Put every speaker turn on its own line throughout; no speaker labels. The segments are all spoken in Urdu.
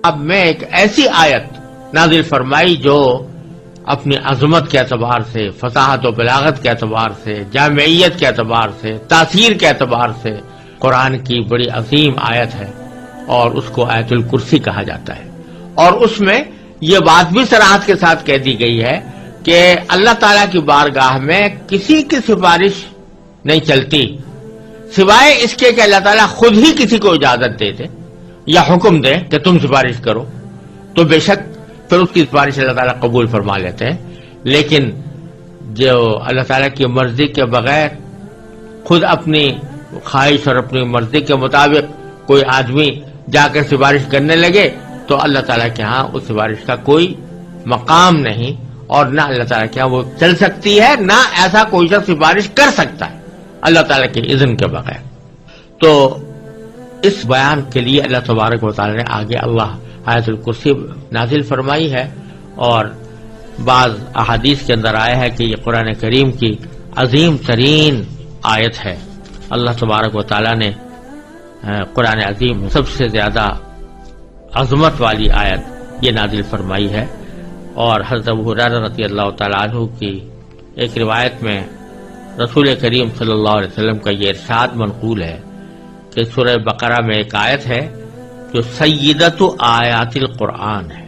اب میں ایک ایسی آیت نازل فرمائی جو اپنی عظمت کے اعتبار سے، فصاحت و بلاغت کے اعتبار سے، جامعیت کے اعتبار سے، تاثیر کے اعتبار سے قرآن کی بڑی عظیم آیت ہے، اور اس کو آیت الکرسی کہا جاتا ہے۔ اور اس میں یہ بات بھی صراحت کے ساتھ کہہ دی گئی ہے کہ اللہ تعالیٰ کی بارگاہ میں کسی کی سفارش نہیں چلتی سوائے اس کے کہ اللہ تعالیٰ خود ہی کسی کو اجازت دے دے یا حکم دے کہ تم سفارش کرو، تو بے شک پھر اس کی سفارش اللہ تعالیٰ قبول فرما لیتے ہیں۔ لیکن جو اللہ تعالیٰ کی مرضی کے بغیر خود اپنی خواہش اور اپنی مرضی کے مطابق کوئی آدمی جا کر سفارش کرنے لگے تو اللہ تعالیٰ کے ہاں اس سفارش کا کوئی مقام نہیں، اور نہ اللہ تعالیٰ کے ہاں وہ چل سکتی ہے، نہ ایسا کوئی شخص سفارش کر سکتا ہے اللہ تعالیٰ کے اذن کے بغیر۔ تو اس بیان کے لیے اللہ تبارک و تعالیٰ نے آگے اللہ آیت الکرسی نازل فرمائی ہے، اور بعض احادیث کے اندر آیا ہے کہ یہ قرآن کریم کی عظیم ترین آیت ہے۔ اللہ تبارک و تعالیٰ نے قرآن عظیم سب سے زیادہ عظمت والی آیت یہ نازل فرمائی ہے۔ اور حضرت ابو ہریرہ رضی اللہ تعالیٰ عنہ کی ایک روایت میں رسول کریم صلی اللہ علیہ وسلم کا یہ ارشاد منقول ہے کہ سورہ بقرہ میں ایک آیت ہے جو سیدۃ آیات القرآن ہے،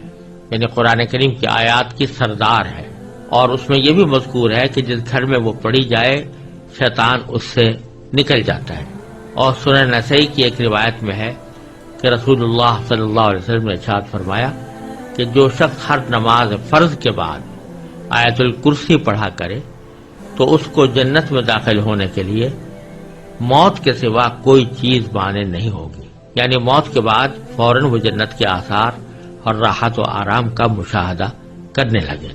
یعنی قرآن کریم کی آیات کی سردار ہے، اور اس میں یہ بھی مذکور ہے کہ جس گھر میں وہ پڑھی جائے شیطان اس سے نکل جاتا ہے۔ اور سنن نسائی کی ایک روایت میں ہے کہ رسول اللہ صلی اللہ علیہ وسلم نے ارشاد فرمایا کہ جو شخص ہر نماز فرض کے بعد آیت الکرسی پڑھا کرے تو اس کو جنت میں داخل ہونے کے لیے موت کے سوا کوئی چیز مانع نہیں ہوگی، یعنی موت کے بعد فوراً وہ جنت کے آثار اور راحت و آرام کا مشاہدہ کرنے لگے۔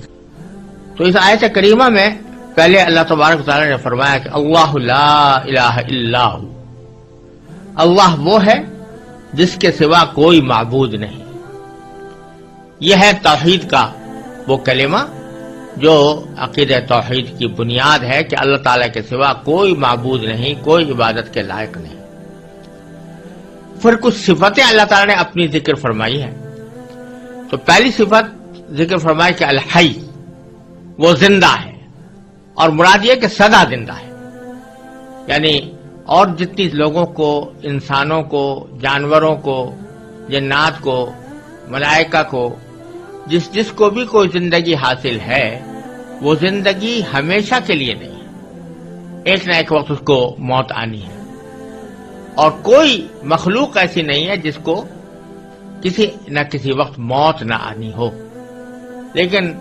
تو اس آیت کریمہ میں پہلے اللہ تبارک و تعالیٰ نے فرمایا کہ اللہ لا الہ الا ہو، اللہ وہ ہے جس کے سوا کوئی معبود نہیں۔ یہ ہے توحید کا وہ کلمہ جو عقیدہ توحید کی بنیاد ہے کہ اللہ تعالیٰ کے سوا کوئی معبود نہیں، کوئی عبادت کے لائق نہیں۔ پھر کچھ صفتیں اللہ تعالیٰ نے اپنی ذکر فرمائی ہے۔ تو پہلی صفت ذکر فرمائی کہ الحی، وہ زندہ ہے، اور مراد یہ کہ سدا زندہ ہے، یعنی اور جتنی لوگوں کو، انسانوں کو، جانوروں کو، جنات کو، ملائکہ کو، جس کو بھی کوئی زندگی حاصل ہے وہ زندگی ہمیشہ کے لیے نہیں ہے، ایک نہ ایک وقت اس کو موت آنی ہے، اور کوئی مخلوق ایسی نہیں ہے جس کو کسی نہ کسی وقت موت نہ آنی ہو۔ لیکن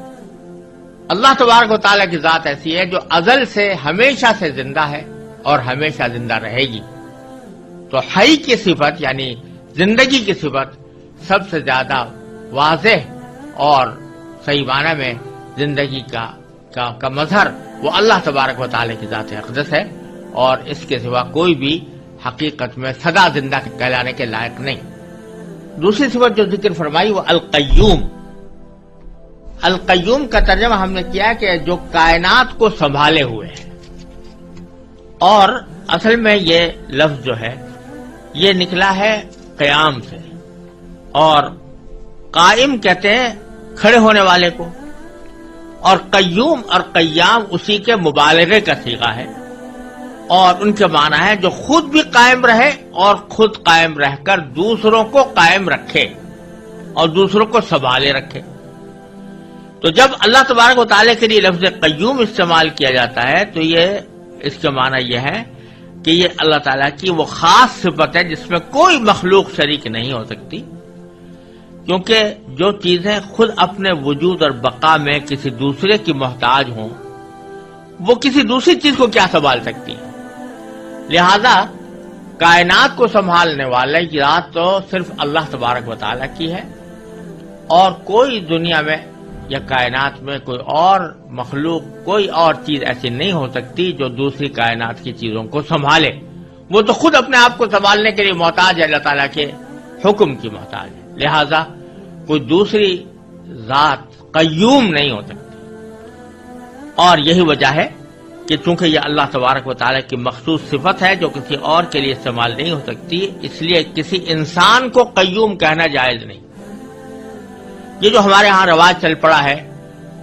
اللہ تبارک و تعالیٰ کی ذات ایسی ہے جو ازل سے ہمیشہ سے زندہ ہے اور ہمیشہ زندہ رہے گی۔ تو حی کی صفت یعنی زندگی کی صفت سب سے زیادہ واضح اور صحیح معنی میں زندگی کا مظہر وہ اللہ تبارک و تعالیٰ کی ذات اقدس ہے، اور اس کے سوا کوئی بھی حقیقت میں سدا زندہ کہلانے کے لائق نہیں۔ دوسری صفت جو ذکر فرمائی وہ القیوم۔ القیوم کا ترجمہ ہم نے کیا کہ جو کائنات کو سنبھالے ہوئے ہے، اور اصل میں یہ لفظ جو ہے یہ نکلا ہے قیام سے، اور قائم کہتے ہیں کھڑے ہونے والے کو، اور قیوم اور قیام اسی کے مبالغے کا صیغہ ہے، اور ان کے معنی ہے جو خود بھی قائم رہے اور خود قائم رہ کر دوسروں کو قائم رکھے اور دوسروں کو سنبھالے رکھے۔ تو جب اللہ تبارک و تعالیٰ کے لیے لفظ قیوم استعمال کیا جاتا ہے تو یہ اس کے معنی یہ ہے کہ یہ اللہ تعالیٰ کی وہ خاص صفت ہے جس میں کوئی مخلوق شریک نہیں ہو سکتی، کیونکہ جو چیزیں خود اپنے وجود اور بقا میں کسی دوسرے کی محتاج ہوں وہ کسی دوسری چیز کو کیا سنبھال سکتی ہیں۔ لہذا کائنات کو سنبھالنے والے کی ذات تو صرف اللہ تبارک و تعالیٰ کی ہے، اور کوئی دنیا میں یا کائنات میں کوئی اور مخلوق، کوئی اور چیز ایسی نہیں ہو سکتی جو دوسری کائنات کی چیزوں کو سنبھالے۔ وہ تو خود اپنے آپ کو سنبھالنے کے لیے محتاج ہے، اللہ تعالیٰ کے حکم کی محتاج ہے، لہذا کوئی دوسری ذات قیوم نہیں ہو سکتی۔ اور یہی وجہ ہے کہ چونکہ یہ اللہ تبارک و تعالیٰ کی مخصوص صفت ہے جو کسی اور کے لیے استعمال نہیں ہو سکتی، اس لیے کسی انسان کو قیوم کہنا جائز نہیں، یہ جو ہمارے ہاں رواج چل پڑا ہے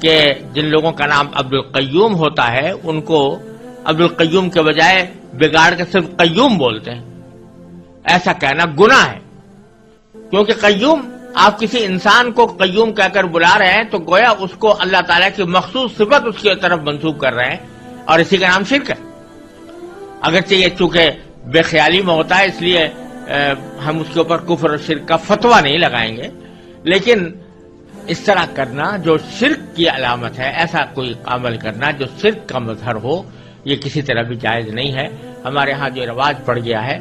کہ جن لوگوں کا نام عبد القیوم ہوتا ہے ان کو عبد القیوم کے بجائے بگاڑ کے صرف قیوم بولتے ہیں، ایسا کہنا گناہ ہے، کیونکہ قیوم، آپ کسی انسان کو قیوم کہہ کر بلا رہے ہیں تو گویا اس کو اللہ تعالیٰ کی مخصوص صفت اس کی طرف منسوب کر رہے ہیں، اور اسی کا نام شرک ہے۔ اگرچہ یہ چونکہ بے خیالی میں ہوتا ہے اس لیے ہم اس کے اوپر کفر اور شرک کا فتویٰ نہیں لگائیں گے، لیکن اس طرح کرنا جو شرک کی علامت ہے، ایسا کوئی عمل کرنا جو شرک کا مظہر ہو، یہ کسی طرح بھی جائز نہیں ہے۔ ہمارے ہاں جو رواج پڑ گیا ہے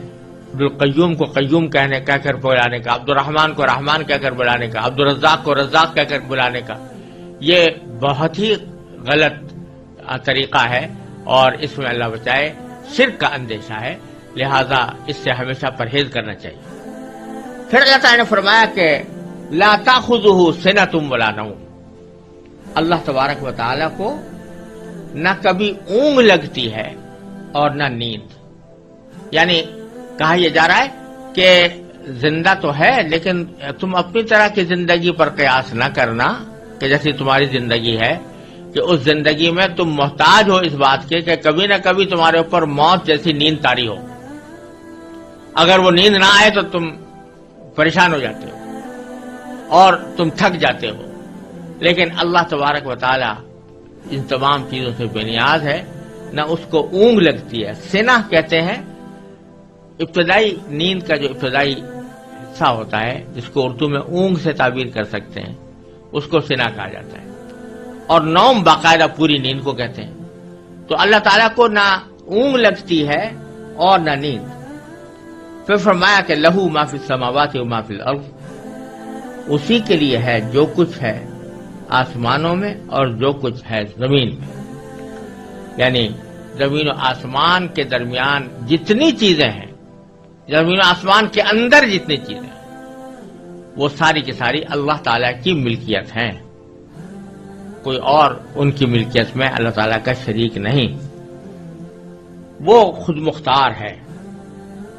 عبدالقیوم کو قیوم کہہ کر بلانے کا، عبد الرحمن کو رحمان کہہ کر بلانے کا، عبد الرزاق کو رزاق کہہ کر بلانے کا، یہ بہت ہی غلط طریقہ ہے اور اس میں اللہ بچائے شرک کا اندیشہ ہے، لہذا اس سے ہمیشہ پرہیز کرنا چاہیے۔ پھر اللہ تعالیٰ نے فرمایا کہ لا تأخذہ سنۃ ولا نوم، اللہ تبارک و تعالیٰ کو نہ کبھی اونگ لگتی ہے اور نہ نیند، یعنی کہا یہ جا رہا ہے کہ زندہ تو ہے لیکن تم اپنی طرح کی زندگی پر قیاس نہ کرنا کہ جیسی تمہاری زندگی ہے، کہ اس زندگی میں تم محتاج ہو اس بات کے کہ کبھی نہ کبھی تمہارے اوپر موت جیسی نیند طاری ہو، اگر وہ نیند نہ آئے تو تم پریشان ہو جاتے ہو اور تم تھک جاتے ہو، لیکن اللہ تبارک و تعالی ان تمام چیزوں سے بے نیاز ہے، نہ اس کو اونگ لگتی ہے۔ سنہ کہتے ہیں ابتدائی نیند کا جو ابتدائی حصہ ہوتا ہے جس کو اردو میں اونگ سے تعبیر کر سکتے ہیں، اس کو سنہ کہا جاتا ہے، اور نوم باقاعدہ پوری نیند کو کہتے ہیں۔ تو اللہ تعالیٰ کو نہ اونگ لگتی ہے اور نہ نیند۔ پھر فرمایا کہ لہو ما فی السماوات و ما فی الارض، اسی کے لیے ہے جو کچھ ہے آسمانوں میں اور جو کچھ ہے زمین میں، یعنی زمین و آسمان کے درمیان جتنی چیزیں ہیں، زمین و آسمان کے اندر جتنی چیزیں ہیں، وہ ساری کی ساری اللہ تعالیٰ کی ملکیت ہیں، کوئی اور ان کی ملکیت میں اللہ تعالیٰ کا شریک نہیں، وہ خود مختار ہے،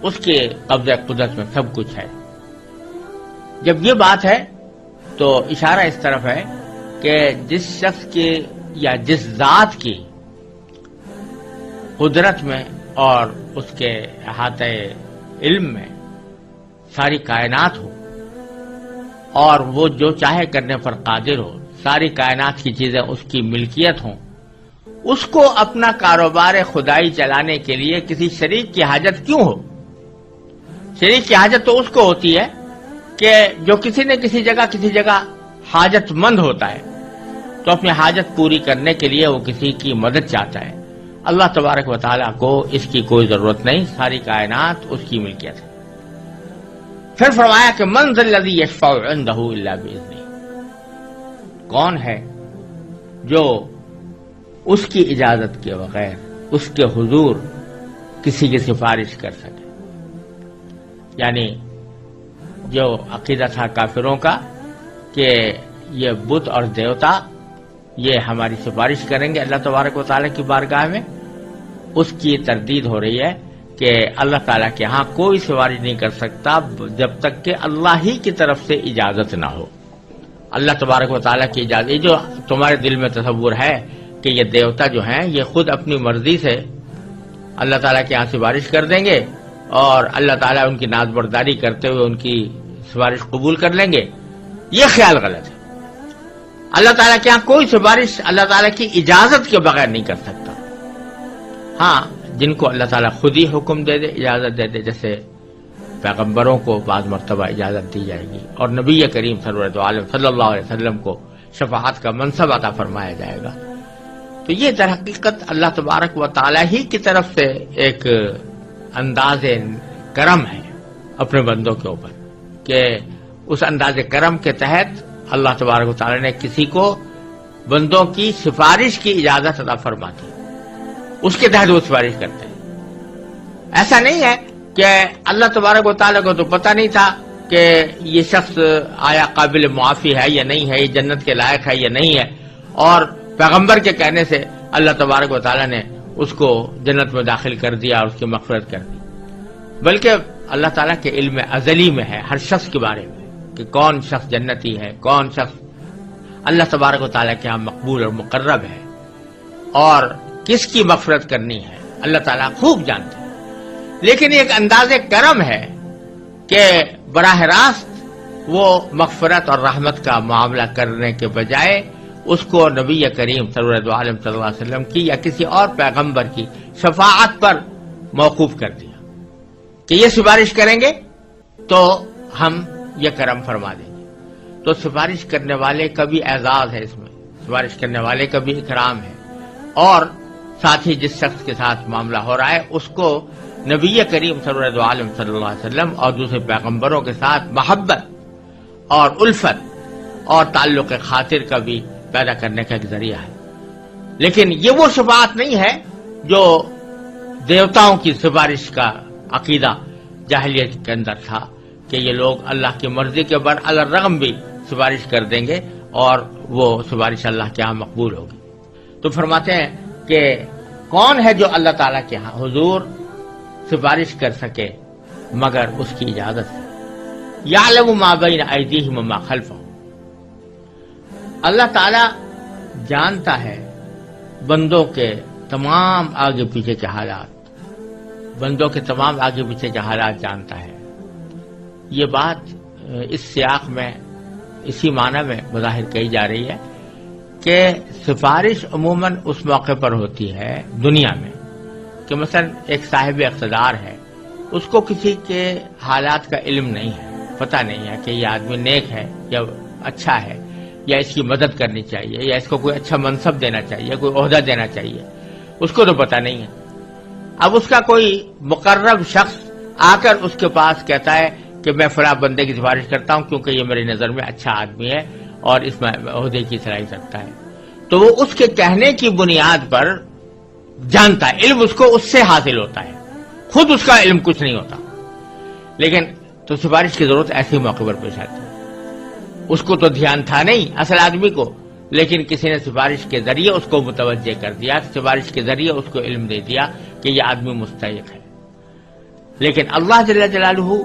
اس کے قبضہ قدرت میں سب کچھ ہے۔ جب یہ بات ہے تو اشارہ اس طرف ہے کہ جس شخص کی یا جس ذات کی قدرت میں اور اس کے احاطہ علم میں ساری کائنات ہو اور وہ جو چاہے کرنے پر قادر ہو، ساری کائنات کی چیزیں اس کی ملکیت ہوں، اس کو اپنا کاروبار خدائی چلانے کے لیے کسی شریک کی حاجت کیوں ہو؟ شریک کی حاجت تو اس کو ہوتی ہے کہ جو کسی نہ کسی جگہ حاجت مند ہوتا ہے، تو اپنی حاجت پوری کرنے کے لیے وہ کسی کی مدد چاہتا ہے۔ اللہ تبارک و تعالیٰ کو اس کی کوئی ضرورت نہیں، ساری کائنات اس کی ملکیت ہے۔ پھر فرمایا کہ من ذا الذی یشفع عندہ الا باذنہ، کون ہے جو اس کی اجازت کے بغیر اس کے حضور کسی کی سفارش کر سکے؟ یعنی جو عقیدہ تھا کافروں کا کہ یہ بت اور دیوتا یہ ہماری سفارش کریں گے اللہ تبارک و تعالیٰ کی بارگاہ میں، اس کی تردید ہو رہی ہے کہ اللہ تعالیٰ کے ہاں کوئی سفارش نہیں کر سکتا جب تک کہ اللہ ہی کی طرف سے اجازت نہ ہو۔ اللہ تبارک و تعالیٰ کی اجازت، یہ جو تمہارے دل میں تصور ہے کہ یہ دیوتا جو ہیں یہ خود اپنی مرضی سے اللہ تعالیٰ کے ہاں سفارش کر دیں گے اور اللہ تعالیٰ ان کی ناز برداری کرتے ہوئے ان کی سفارش قبول کر لیں گے، یہ خیال غلط ہے۔ اللہ تعالیٰ کے ہاں کوئی سفارش اللہ تعالیٰ کی اجازت کے بغیر نہیں کر سکتا۔ ہاں جن کو اللہ تعالیٰ خود ہی حکم دے دے، اجازت دے دے، جیسے پیغمبروں کو بعض مرتبہ اجازت دی جائے گی اور نبی کریم صلی اللہ علیہ وسلم کو شفاعت کا منصب عطا فرمایا جائے گا۔ تو یہ در حقیقت اللہ تبارک و تعالیٰ ہی کی طرف سے ایک انداز کرم ہے اپنے بندوں کے اوپر، کہ اس انداز کرم کے تحت اللہ تبارک و تعالیٰ نے کسی کو بندوں کی سفارش کی اجازت عطا فرماتی، اس کے تحت وہ سفارش کرتے ہیں۔ ایسا نہیں ہے کہ اللہ تبارک و تعالیٰ کو تو پتہ نہیں تھا کہ یہ شخص آیا قابل معافی ہے یا نہیں ہے، یہ جنت کے لائق ہے یا نہیں ہے، اور پیغمبر کے کہنے سے اللہ تبارک و تعالیٰ نے اس کو جنت میں داخل کر دیا اور اس کی مغفرت کر دی، بلکہ اللہ تعالیٰ کے علم ازلی میں ہے ہر شخص کے بارے میں کہ کون شخص جنتی ہے، کون شخص اللہ تبارک و تعالیٰ کے ہاں مقبول اور مقرب ہے اور کس کی مغفرت کرنی ہے اللہ تعالیٰ خوب جانتے ہیں. لیکن ایک انداز کرم ہے کہ براہ راست وہ مغفرت اور رحمت کا معاملہ کرنے کے بجائے اس کو نبی کریم صلی اللہ علیہ وسلم کی یا کسی اور پیغمبر کی شفاعت پر موقوف کر دیا کہ یہ سفارش کریں گے تو ہم یہ کرم فرما دیں گے. تو سفارش کرنے والے کا بھی اعزاز ہے، اس میں سفارش کرنے والے کا بھی اکرام ہے، اور ساتھ ہی جس شخص کے ساتھ معاملہ ہو رہا ہے اس کو نبی کریم صلی اللہ علیہ وسلم اور دوسرے پیغمبروں کے ساتھ محبت اور الفت اور تعلق خاطر کا بھی پیدا کرنے کا ایک ذریعہ ہے. لیکن یہ وہ شفاعت نہیں ہے جو دیوتاؤں کی سفارش کا عقیدہ جاہلیت کے اندر تھا کہ یہ لوگ اللہ کی مرضی کے برالرغم بھی سفارش کر دیں گے اور وہ سفارش اللہ کے ہاں مقبول ہوگی. تو فرماتے ہیں کہ کون ہے جو اللہ تعالیٰ کے ہاں حضور سفارش کر سکے مگر اس کی اجازت سے. یعلم ما بین ایدیہم وما خلفہم، اللہ تعالیٰ جانتا ہے بندوں کے تمام آگے پیچھے کے حالات، بندوں کے تمام آگے پیچھے کے حالات جانتا ہے. یہ بات اس سیاق میں اسی معنی میں بظاہر کہی جا رہی ہے کہ سفارش عموماً اس موقع پر ہوتی ہے دنیا میں کہ مثلا ایک صاحب اقتدار ہے، اس کو کسی کے حالات کا علم نہیں ہے، پتہ نہیں ہے کہ یہ آدمی نیک ہے یا اچھا ہے یا اس کی مدد کرنی چاہیے یا اس کو کوئی اچھا منصب دینا چاہیے، کوئی عہدہ دینا چاہیے، اس کو تو پتہ نہیں ہے. اب اس کا کوئی مقرب شخص آ کر اس کے پاس کہتا ہے کہ میں فلاں بندے کی سفارش کرتا ہوں کیونکہ یہ میری نظر میں اچھا آدمی ہے اور اس میں عہدے کی صلاحیت رکھتا ہے، تو وہ اس کے کہنے کی بنیاد پر جانتا ہے، علم اس کو اس سے حاصل ہوتا ہے، خود اس کا علم کچھ نہیں ہوتا. لیکن تو سفارش کی ضرورت ایسے موقع پر پیش آتی ہے. اس کو تو دھیان تھا نہیں اصل آدمی کو، لیکن کسی نے سفارش کے ذریعے اس کو متوجہ کر دیا، سفارش کے ذریعے اس کو علم دے دیا کہ یہ آدمی مستحق ہے. لیکن اللہ جل جلالہ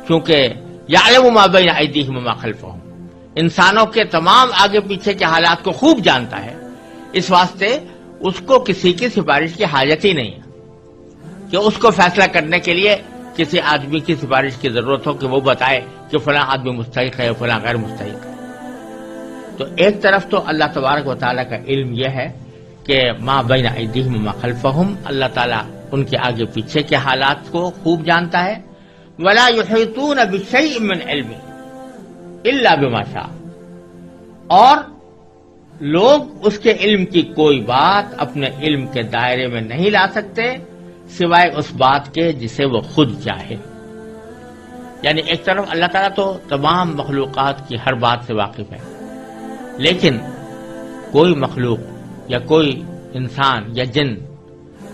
چونکہ یعلم ما بین ایدیہم وما خلفہم، انسانوں کے تمام آگے پیچھے کے حالات کو خوب جانتا ہے، اس واسطے اس کو کسی کی سفارش کی حاجت ہی نہیں ہے کہ اس کو فیصلہ کرنے کے لیے کسی آدمی کی سفارش کی ضرورت ہو کہ وہ بتائے کہ فلاں آدمی مستحق ہے فلاں غیر مستحق ہے. تو ایک طرف تو اللہ تبارک و تعالیٰ کا علم یہ ہے کہ ما بین ایدیہم وما خلفہم، اللہ تعالیٰ ان کے آگے پیچھے کے حالات کو خوب جانتا ہے. ولا یحیطون بشیء من علمہ الا بما شاء، اور لوگ اس کے علم کی کوئی بات اپنے علم کے دائرے میں نہیں لا سکتے سوائے اس بات کے جسے وہ خود چاہے. یعنی ایک طرف اللہ تعالیٰ تو تمام مخلوقات کی ہر بات سے واقف ہے، لیکن کوئی مخلوق یا کوئی انسان یا جن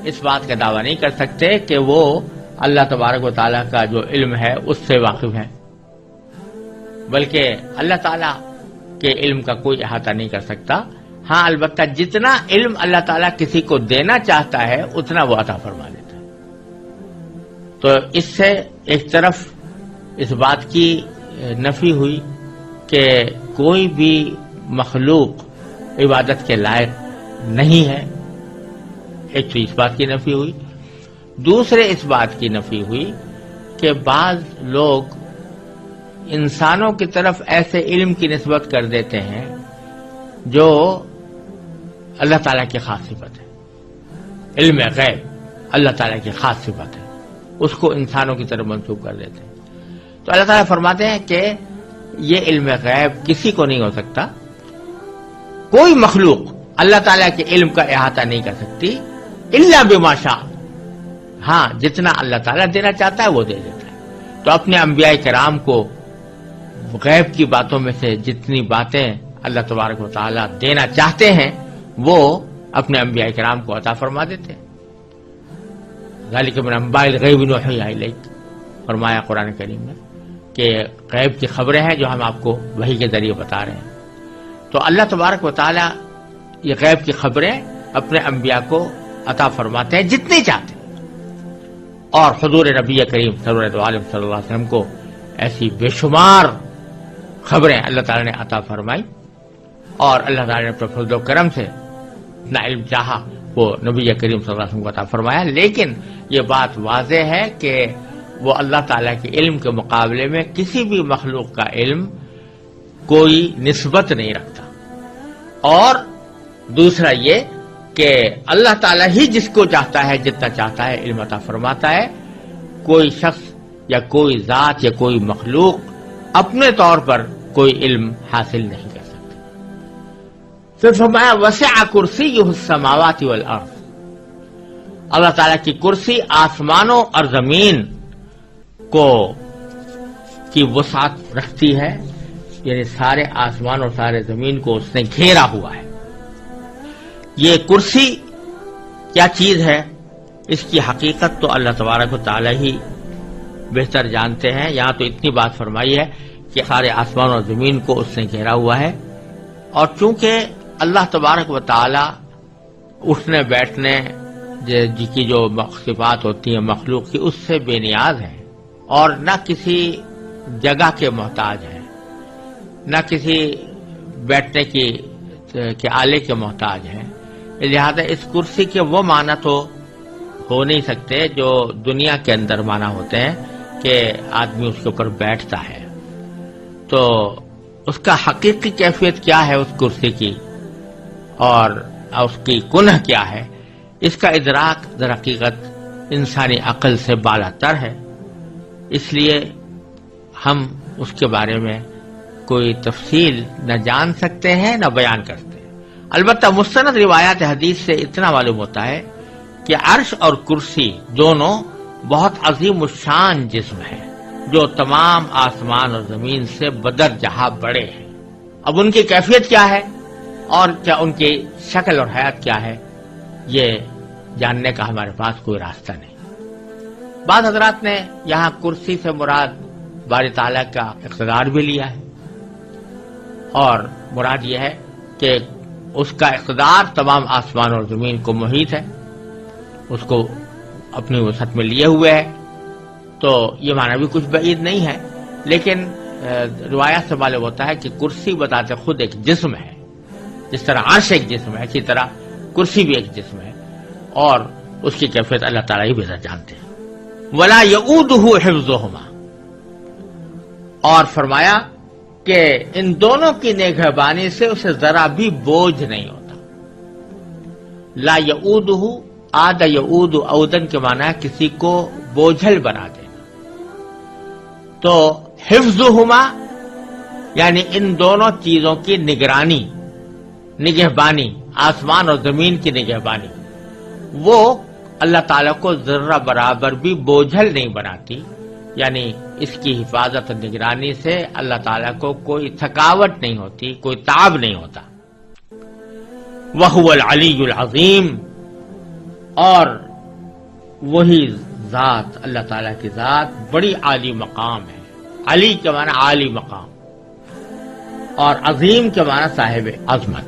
اس بات کا دعویٰ نہیں کر سکتے کہ وہ اللہ تبارک و تعالیٰ کا جو علم ہے اس سے واقف ہے، بلکہ اللہ تعالیٰ کے علم کا کوئی احاطہ نہیں کر سکتا. ہاں البتہ جتنا علم اللہ تعالیٰ کسی کو دینا چاہتا ہے اتنا وہ عطا فرما دیتا ہے. تو اس سے ایک طرف اس بات کی نفی ہوئی کہ کوئی بھی مخلوق عبادت کے لائق نہیں ہے، ایک تو اس بات کی نفی ہوئی. دوسرے اس بات کی نفی ہوئی کہ بعض لوگ انسانوں کی طرف ایسے علم کی نسبت کر دیتے ہیں جو اللہ تعالیٰ کی خاص صفت ہے. علم غیب اللہ تعالیٰ کی خاص صفت ہے، اس کو انسانوں کی طرف منسوب کر دیتے ہیں. تو اللہ تعالیٰ فرماتے ہیں کہ یہ علم غیب کسی کو نہیں ہو سکتا، کوئی مخلوق اللہ تعالیٰ کے علم کا احاطہ نہیں کر سکتی الا بما شاء. ہاں جتنا اللہ تعالیٰ دینا چاہتا ہے وہ دے دیتا ہے. تو اپنے انبیاء کرام کو غیب کی باتوں میں سے جتنی باتیں اللہ تبارک و تعالیٰ دینا چاہتے ہیں وہ اپنے انبیاء کرام کو عطا فرما دیتے ہیں. ذالک من انباء الغیب نوحیہ الیک، فرمایا قرآن کریم میں کہ غیب کی خبریں ہیں جو ہم آپ کو وحی کے ذریعے بتا رہے ہیں. تو اللہ تبارک و تعالیٰ یہ غیب کی خبریں اپنے انبیاء کو عطا فرماتے ہیں جتنی چاہتے ہیں، اور حضور نبی کریم صلی اللہ علیہ وسلم کو ایسی بے شمار خبریں اللہ تعالیٰ نے عطا فرمائی. اور اللہ تعالیٰ نے اپنے فضل و کرم سے اتنا علم چاہا وہ نبی کریم صلی اللہ علیہ وسلم کو عطا فرمایا، لیکن یہ بات واضح ہے کہ وہ اللہ تعالیٰ کے علم کے مقابلے میں کسی بھی مخلوق کا علم کوئی نسبت نہیں رکھتا۔ اور دوسرا یہ کہ اللہ تعالیٰ ہی جس کو چاہتا ہے جتنا چاہتا ہے علم عطا فرماتا ہے، کوئی شخص یا کوئی ذات یا کوئی مخلوق اپنے طور پر کوئی علم حاصل نہیں کر سکتا۔ پھر فرمایا وسع کرسیہ السماوات والارض، اللہ تعالیٰ کی کرسی آسمانوں اور زمین کی وسعت رکھتی ہے، یعنی سارے آسمان اور سارے زمین کو اس نے گھیرا ہوا ہے۔ یہ کرسی کیا چیز ہے، اس کی حقیقت تو اللہ تبارک و تعالی ہی بہتر جانتے ہیں۔ یہاں تو اتنی بات فرمائی ہے کہ سارے آسمان اور زمین کو اس نے گھیرا ہوا ہے، اور چونکہ اللہ تبارک و تعالی اٹھنے بیٹھنے کی جو صفات ہوتی ہیں مخلوق کی، اس سے بے نیاز ہے اور نہ کسی جگہ کے محتاج ہے، نہ کسی بیٹھنے کے آلے کے محتاج ہے، لہذا اس کرسی کے وہ معنی تو ہو نہیں سکتے جو دنیا کے اندر معنی ہوتے ہیں کہ آدمی اس کے اوپر بیٹھتا ہے۔ تو اس کا حقیقی کیفیت کیا ہے اس کرسی کی اور اس کی کنہ کیا ہے، اس کا ادراک در حقیقت انسانی عقل سے بالا تر ہے، اس لیے ہم اس کے بارے میں کوئی تفصیل نہ جان سکتے ہیں نہ بیان کرتے ہیں۔ البتہ مستند روایات حدیث سے اتنا معلوم ہوتا ہے کہ عرش اور کرسی دونوں بہت عظیم الشان جسم ہیں جو تمام آسمان اور زمین سے بدر جہاں بڑے ہیں۔ اب ان کی کیفیت کیا ہے اور کیا ان کی شکل اور حیات کیا ہے، یہ جاننے کا ہمارے پاس کوئی راستہ نہیں۔ بعض حضرات نے یہاں کرسی سے مراد باری تعالیٰ کا اقتدار بھی لیا ہے، اور مراد یہ ہے کہ اس کا اقتدار تمام آسمان اور زمین کو محیط ہے، اس کو اپنی وسعت میں لیے ہوئے ہے، تو یہ معنی بھی کچھ بعید نہیں ہے۔ لیکن روایات سے معلوم ہوتا ہے کہ کرسی بتاتے خود ایک جسم ہے، جس طرح عرش ایک جسم ہے اسی طرح کرسی بھی ایک جسم ہے، اور اس کی کیفیت اللہ تعالیٰ ہی بہتر جانتے ہیں۔ وَلَا يَئُودُهُ حِفْظُهُمَا، اور فرمایا کہ ان دونوں کی نگہبانی سے اسے ذرا بھی بوجھ نہیں ہوتا۔ لا یعودہ، عاد یعود عودن کے معنی ہے کسی کو بوجھل بنا دینا، تو حفظہما یعنی ان دونوں چیزوں کی نگرانی، نگہبانی، آسمان اور زمین کی نگہبانی، وہ اللہ تعالیٰ کو ذرہ برابر بھی بوجھل نہیں بناتی، یعنی اس کی حفاظت اور نگرانی سے اللہ تعالیٰ کو کوئی تھکاوٹ نہیں ہوتی، کوئی تعب نہیں ہوتا۔ وَهُوَ الْعَلِيُّ الْعَظِيمُ، اور وہی ذات، اللہ تعالیٰ کی ذات بڑی عالی مقام ہے۔ علی کے معنی عالی مقام، اور عظیم کے معنی صاحب عظمت۔